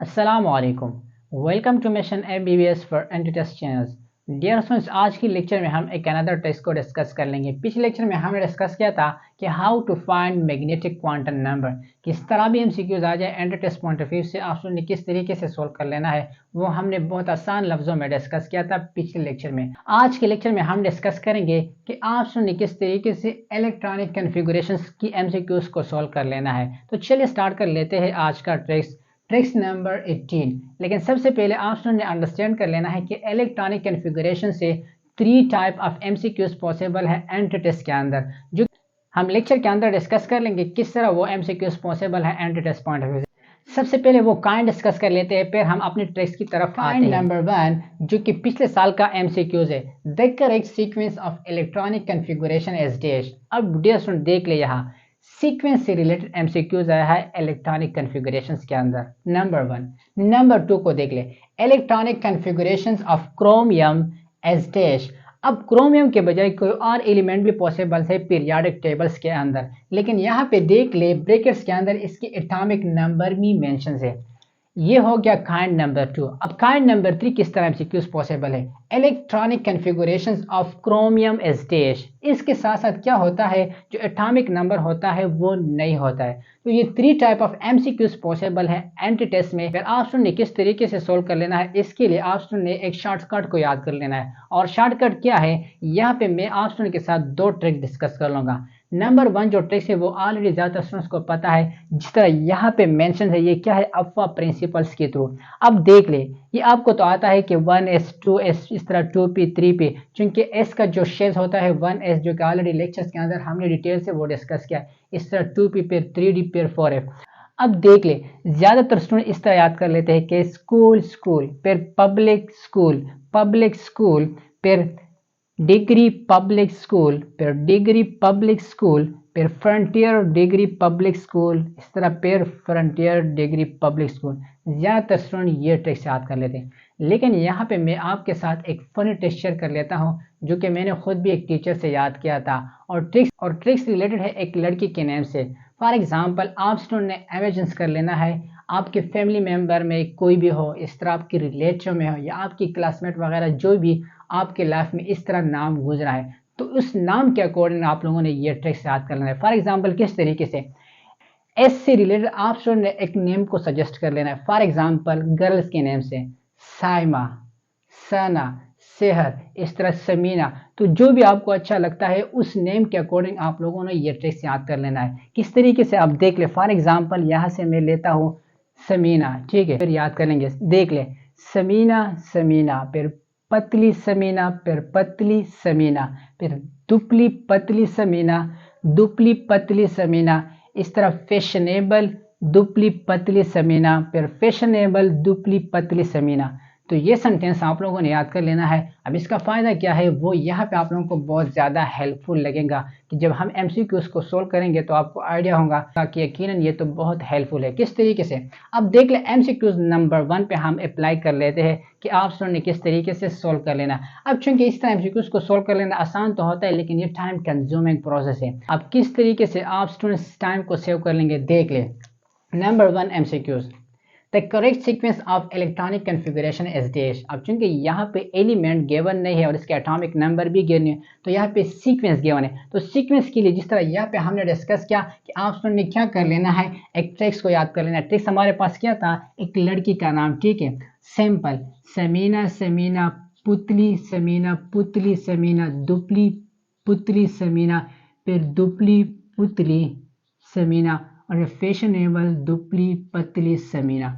अस्सलामु अलैकुम। Welcome to mission MBBS for entry test channels. Dear students, आज की लेक्चर में हम एक अनदर टेस्ट को डिस्कस कर लेंगे। पिछले लेक्चर में हमने डिस्कस किया था कि how to find magnetic quantum number. किस तरह भी एमसीक्यूज आ जाए entry test point of view से आप ने किस तरीके से सोल्व कर लेना है, वो हमने बहुत आसान लफ्जों में डिस्कस किया था पिछले लेक्चर में। आज के लेक्चर में हम डिस्कस करेंगे कि आप ने किस तरीके से इलेक्ट्रॉनिक कन्फिगुरेशन की एमसीक्यूज को सोल्व कर लेना है। तो चलिए स्टार्ट कर लेते हैं आज का ट्रिक्स नंबर 18। लेकिन सबसे पहले आप ने अंडरस्टैंड कर लेना है कि इलेक्ट्रॉनिक कन्फिगुरेशन से 3 टाइप ऑफ एमसीक्यूज पॉसिबल है एंटी टेस्ट के अंदर, जो हम लेक्चर के अंदर डिस्कस कर लेंगे किस तरह वो एमसीक्यूज पॉसिबल है entry test point of view से। सबसे पहले वो काइंड डिस्कस कर लेते हैं, फिर हम अपने ट्रिक्स की तरफ आते हैं। नंबर 1 जो कि पिछले साल का एमसीक्यूज है, the correct sequence of electronic configuration is dash. अब डियर स्टूडेंट देख ले, यहाँ सीक्वेंस से रिलेटेड एमसीक्यूज आया है इलेक्ट्रॉनिक कन्फिगुरेशंस के अंदर। नंबर 1। नंबर 2 को देख ले, electronic configurations of chromium as dash. अब क्रोमियम के बजाय कोई और एलिमेंट भी पॉसिबल है पीरियोडिक टेबल्स के अंदर, लेकिन यहाँ पे देख ले ब्रैकेट्स के अंदर इसके एटॉमिक नंबर भी मेंशन है। ये हो गया काइंड नंबर 2। अब काइंड नंबर 3 किस तरह एमसीक्यूज पॉसिबल है, electronic configurations of chromium as dash. इसके साथ साथ क्या होता है, जो एटॉमिक नंबर होता है वो नहीं होता है। तो ये 3 टाइप ऑफ एमसीक्यूज पॉसिबल है एंटी टेस्ट में। फिर आप ने किस तरीके से सोल्व कर लेना है, इसके लिए आप ने एक शॉर्टकट को याद कर लेना है। और शॉर्टकट क्या है, यहाँ पे मैं आप के साथ 2 ट्रिक डिस्कस कर लूंगा। नंबर 1 जो ट्रिक्स है वो ऑलरेडी ज़्यादातर स्टूडेंट्स को पता है, जिस तरह यहाँ पे मेंशन है, ये क्या है, अफवा प्रिंसिपल्स के थ्रू। अब देख ले, ये आपको तो आता है कि 1s 2s इस तरह 2p 3p, चूंकि s का जो शेज होता है 1s, जो कि ऑलरेडी लेक्चर्स के अंदर हमने डिटेल से वो डिस्कस किया, इस तरह 2p फिर 3d फिर 4f। अब देख ले, ज्यादातर स्टूडेंट इस तरह याद कर लेते हैं कि स्कूल स्कूल फिर पब्लिक स्कूल फिर डिग्री पब्लिक स्कूल फिर डिग्री पब्लिक स्कूल फिर फ्रंटियर डिग्री पब्लिक स्कूल, इस तरह फिर फ्रंटियर डिग्री पब्लिक स्कूल। ज़्यादातर स्टूडेंट ये ट्रिक्स याद कर लेते हैं, लेकिन यहाँ पे मैं आपके साथ एक फनी ट्रिक शेयर कर लेता हूँ, जो कि मैंने खुद भी एक टीचर से याद किया था। और ट्रिक्स रिलेटेड है एक लड़की के नेम से। फॉर एग्जाम्पल, आप स्टूडेंट ने इमेजिन कर लेना है आपके फैमिली मेम्बर में कोई भी हो, इस तरह आपके रिलेटिव में हो या आपकी क्लासमेट वगैरह जो भी आपके लाइफ में इस तरह नाम गुजरा है, तो उस नाम के अकॉर्डिंग आप लोगों ने ये ट्रिक्स याद करना है। फॉर एग्जांपल, किस तरीके से, एस से रिलेटेड आप स्टूडेंट ने एक नेम को सजेस्ट कर लेना है। फॉर एग्जांपल, गर्ल्स के नेम से साइमा, सना, सेहर, इस तरह समीना। तो जो भी आपको अच्छा लगता है उस नेम के अकॉर्डिंग आप लोगों ने ये ट्रिक्स याद कर लेना है। किस तरीके से, आप देख ले। फॉर एग्जाम्पल, यहाँ से मैं लेता हूँ समीना, ठीक है, फिर याद कर लेंगे। देख ले, समीना फिर पतली समीना फिर पतली समीना फिर दुबली पतली समीना, इस तरह फैशनेबल दुबली पतली समीना फिर फैशनेबल दुबली पतली समीना। तो ये सेंटेंस आप लोगों ने याद कर लेना है। अब इसका फ़ायदा क्या है, वो यहाँ पे आप लोगों को बहुत ज़्यादा हेल्पफुल लगेगा कि जब हम एमसीक्यूज को सोल्व करेंगे तो आपको आइडिया होगा कि यकीनन ये तो बहुत हेल्पफुल है। किस तरीके से, अब देख ले, एमसीक्यूज नंबर 1 पे हम अप्लाई कर लेते हैं कि आप स्टूडेंट ने किस तरीके से सोल्व कर लेना। अब चूंकि इस तरह एमसीक्यूज को सोल्व कर लेना आसान तो होता है, लेकिन ये टाइम कंज्यूमिंग प्रोसेस है। अब किस तरीके से आप स्टूडेंट्स टाइम को सेव कर लेंगे, देख ले। Number 1 MCQs, the correct sequence of electronic configuration is dash. अब चूंकि यहाँ पे एलिमेंट गिवन नहीं है और इसके एटॉमिक नंबर भी गिवन है, तो यहाँ पे सीक्वेंस गिवन है। तो सीक्वेंस के लिए जिस तरह यहाँ पे हमने डिस्कस किया कि आप स्टूडेंट ने क्या कर लेना है, एक ट्रिक्स को याद कर लेना है। ट्रिक्स हमारे पास क्या था, एक लड़की का नाम, ठीक है, सिंपल, समीना पुतली समीना दुबली पुतली समीना फिर दुबली पुतली समीना और फैशनेबल दुबली पतली समीना।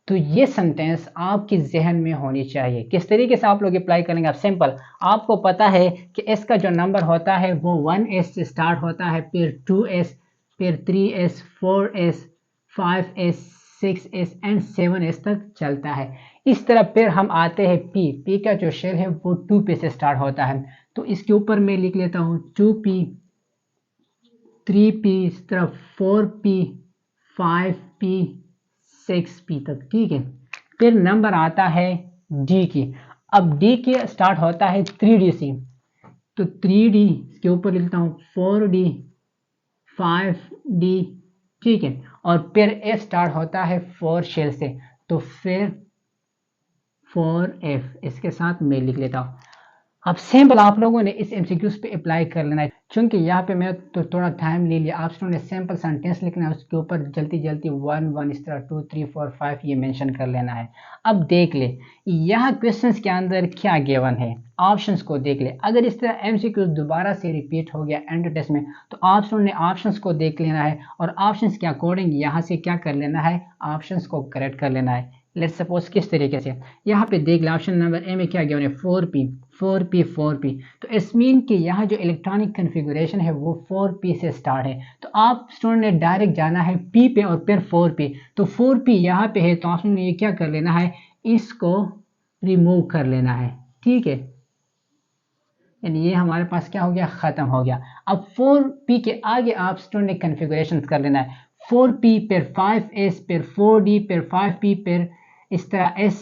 तो ये सेंटेंस आपकी जहन में होनी चाहिए। किस तरीके से आप लोग अप्लाई करेंगे, आप सिंपल, आपको पता है कि एस का जो नंबर होता है वो 1s से स्टार्ट होता है, फिर 2s फिर 3s 4s 5s 6s and 7s तक चलता है। इस तरह फिर हम आते हैं पी का जो शेल है वो 2p से स्टार्ट होता है। तो इसके ऊपर मैं लिख लेता हूँ 2p 3p, इस तरह 4p 5p 6p तक, ठीक है। फिर नंबर आता है डी की। अब डी के स्टार्ट होता है 3d से, तो 3d के ऊपर लिखता हूँ 4d 5d, ठीक है। और फिर ए स्टार्ट होता है 4 शेल से, तो फिर 4f इसके साथ मैं लिख लेता हूँ। अब सिंपल आप लोगों ने इस एमसीक्यूज पे अप्लाई कर लेना है, क्योंकि यहाँ पे मैं तो थोड़ा टाइम ले लिया। आप ने सिंपल सेंटेंस लिखना है, उसके ऊपर जल्दी जल्दी 1 1 इस तरह 2 3 4 5 ये मेंशन कर लेना है। अब देख ले यहाँ क्वेश्चंस के अंदर क्या गिवन है, ऑप्शंस को देख ले। अगर इस तरह एमसीक्यूज दोबारा से रिपीट हो गया एंड टेस्ट में तो आप ने ऑप्शंस को देख लेना है और ऑप्शंस के अकॉर्डिंग यहाँ से क्या कर लेना है, ऑप्शंस को करेक्ट कर लेना है। लेट्स सपोज किस तरीके से, यहाँ पे देख ले ऑप्शन नंबर ए में क्या गिवन है 4p। तो इस मीन कि यहाँ जो इलेक्ट्रॉनिक कन्फिगुरेशन है वो 4p से स्टार्ट है। तो आप स्टूडेंट ने डायरेक्ट जाना है p पे और फिर 4p। तो 4p यहाँ पे है तो आपने ये क्या कर लेना है, इसको रिमूव कर लेना है। ठीक है, यानी ये हमारे पास क्या हो गया, खत्म हो गया। अब 4p के आगे आप स्टूडेंट ने कन्फिगुरेशन कर लेना है। 4p फिर 5s फिर 4d फिर 5p फिर इस तरह s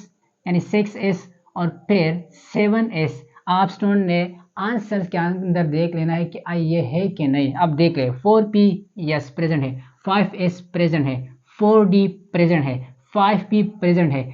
यानी 6s और फिर 7s। आप स्टूडेंट ने आंसर के अंदर देख लेना है कि ये है कि नहीं। अब देख ले 4p यस प्रेजेंट है, 5s प्रेजेंट है, 4d प्रेजेंट है, 5p प्रेजेंट है,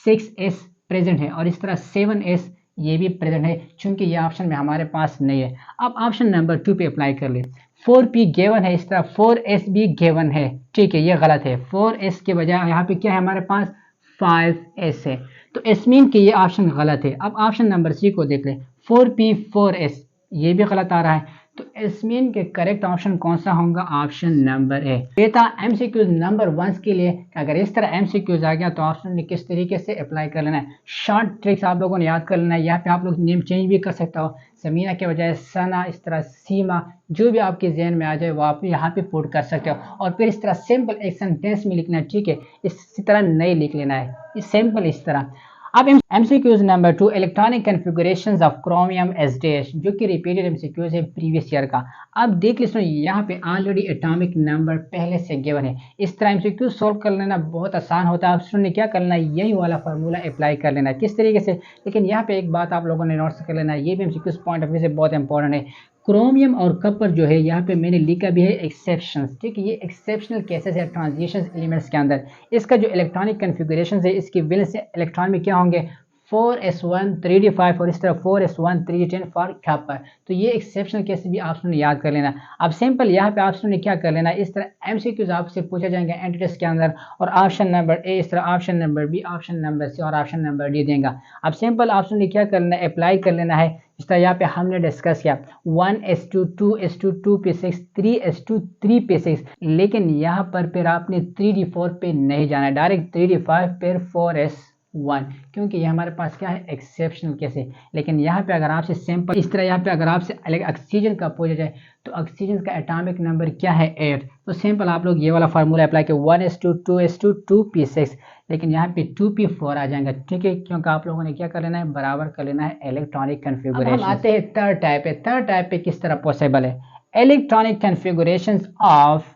6s प्रेजेंट है और इस तरह 7s ये भी प्रेजेंट है, चूंकि ये ऑप्शन में हमारे पास नहीं है। अब ऑप्शन नंबर 2 पे अप्लाई कर ले। 4p गिवन है, इस तरह 4s भी गिवन है। ठीक है, ये गलत है, 4s के बजाय यहाँ पे क्या है हमारे पास 5s है। तो इस मीन कि ये ऑप्शन गलत है। अब ऑप्शन नंबर सी को देख ले, 4p 4s ये भी गलत आ रहा है। तो इस मीन के करेक्ट ऑप्शन कौन सा होगा, ऑप्शन नंबर ए। बेटा एमसीक्यूज नंबर 1 के लिए अगर इस तरह एमसीक्यूज आ गया तो ऑप्शन ने किस तरीके से अप्लाई कर लेना है, शॉर्ट ट्रिक्स आप लोगों ने याद कर लेना है। यहाँ पे आप लोग नेम चेंज भी कर सकते हो, समीना के बजाय सना, इस तरह सीमा, जो भी आपके जहन में आ जाए वो आप यहाँ पे पुट कर सकते हो और फिर इस तरह सिंपल एक सेंटेंस में लिखना है। ठीक है, इसी तरह नहीं लिख लेना है, इस सिंपल इस तरह। अब MCQs number 2 electronic configurations of chromium as dash, जो कि रिपीटेड एमसीक्यूज है प्रीवियस ईयर का। अब देख लीजिए यहाँ पे ऑलरेडी एटॉमिक नंबर पहले से गिवन है। इस तरह एमसीक्यूज सॉल्व कर लेना बहुत आसान होता है। आप ने क्या करना है, यही वाला फार्मूला अप्लाई कर लेना है। किस तरीके से, लेकिन यहाँ पे एक बात आप लोगों ने नोट कर लेना है, ये भी एमसीक्यूज पॉइंट ऑफ व्यू से बहुत इंपॉर्टेंट है। क्रोमियम और कपर जो है यहाँ पे मैंने लिखा भी है एक्सेप्शंस। ठीक है, ये एक्सेप्शनल केसेस है ट्रांजिशन एलिमेंट्स के अंदर। इसका जो इलेक्ट्रॉनिक कन्फिगुरेशन है इसकी वैलेंस इलेक्ट्रॉन में क्या होंगे 4s1 3d5 और इस तरह 4s1 3d10 फॉर कपर। तो ये एक्सेप्शनल केस भी आपने याद कर लेना। अब सिंपल यहाँ पे आपने क्या कर लेना, इस तरह एमसीक्यूज आपसे पूछे जाएंगे एंटी टेस्ट के अंदर और ऑप्शन नंबर ए, इस तरह option number B, option number C और ऑप्शन नंबर डी देगा। अब सिंपल आपने क्या करना है, अप्लाई कर लेना है। इस तरह यहाँ पे हमने डिस्कस किया 1s2 2s2 2p6 3s2 3p6, लेकिन यहाँ पर फिर आपने 3d4 पे नहीं जाना है, डायरेक्ट 3d5 फिर 4s1, क्योंकि ये हमारे पास क्या है एक्सेप्शनल केस है। लेकिन यहाँ पे अगर आपसे सिंपल इस तरह यहाँ पे अगर आपसे ऑक्सीजन का पूछा जाए तो ऑक्सीजन का एटॉमिक नंबर क्या है 8, तो सिंपल आप लोग ये वाला फार्मूला अप्लाई किया 1s2 2s2 2p6, लेकिन यहाँ पे 2p4 आ जाएगा। ठीक है, क्योंकि आप लोगों ने क्या कर लेना है, बराबर कर लेना है इलेक्ट्रॉनिक कन्फिगुरेशन। हम आते हैं थर्ड टाइप पे। थर्ड टाइप पे किस तरह पॉसिबल है, इलेक्ट्रॉनिक कन्फिगुरेशन ऑफ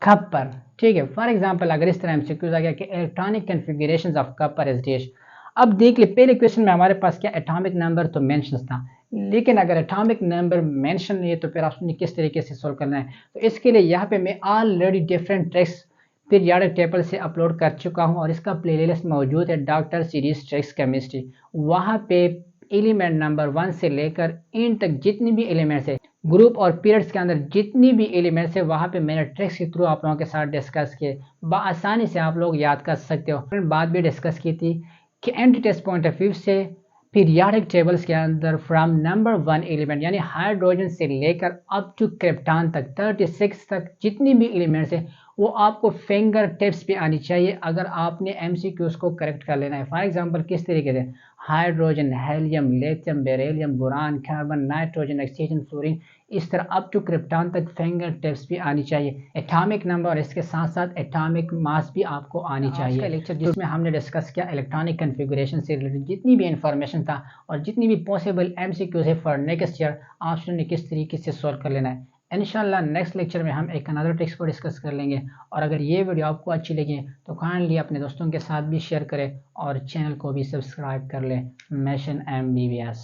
कपर। ठीक है, फॉर एग्जांपल अगर इस तरह एमसीक्यूज आ गया कि electronic configurations of Kapoor as dash. अब देख ले पहले क्वेश्चन में हमारे पास क्या एटॉमिक नंबर तो मेंशन था, लेकिन अगर एटॉमिक नंबर मेंशन नहीं है तो फिर आपने किस तरीके से सोल्व करना है। तो इसके लिए यहाँ पे मैं already different tricks periodic table से अपलोड कर चुका हूँ और इसका प्लेलिस्ट मौजूद है डॉक्टर सीरीज ट्रिक्स केमिस्ट्री। वहाँ पे एलिमेंट नंबर 1 से लेकर इन तक जितनी भी एलिमेंट्स है, ग्रुप और पीरियड्स के अंदर जितनी भी एलिमेंट्स है, वहाँ पे मैंने ट्रिक्स के थ्रू आप लोगों के साथ डिस्कस किए, आसानी से आप लोग याद कर सकते हो। फिर बात भी डिस्कस की थी कि entry test point of view से पीरियोडिक टेबल्स के अंदर फ्रॉम नंबर 1 एलिमेंट यानी हाइड्रोजन से लेकर अप टू क्रिप्टॉन तक 36 तक जितनी भी एलिमेंट्स है वो आपको फिंगर टिप्स पे आनी चाहिए अगर आपने एमसीक्यूज को करेक्ट कर लेना है। फॉर एग्जांपल किस तरीके से, hydrogen, helium, lithium, beryllium, boron, carbon, nitrogen, oxygen, fluorine, इस तरह अप टू क्रिप्टॉन तक फिंगर टिप्स भी आनी चाहिए। एटॉमिक नंबर और इसके साथ साथ एटॉमिक मास भी आपको आनी चाहिए। आज का लेक्चर जिसमें हमने डिस्कस किया इलेक्ट्रॉनिक कन्फिगुरेशन से रिलेटेड जितनी भी इंफॉर्मेशन था और जितनी भी पॉसिबल एमसीक्यूज है फॉर नेक्स्ट ईयर, आपने किस तरीके से सॉल्व कर लेना है। इंशाल्लाह नेक्स्ट लेक्चर में हम एक अनदर टेक्स्ट को डिस्कस कर लेंगे। और अगर ये वीडियो आपको अच्छी लगे तो काइंडली अपने दोस्तों के साथ भी शेयर करें और चैनल को भी सब्सक्राइब कर लें। Mission MBBS।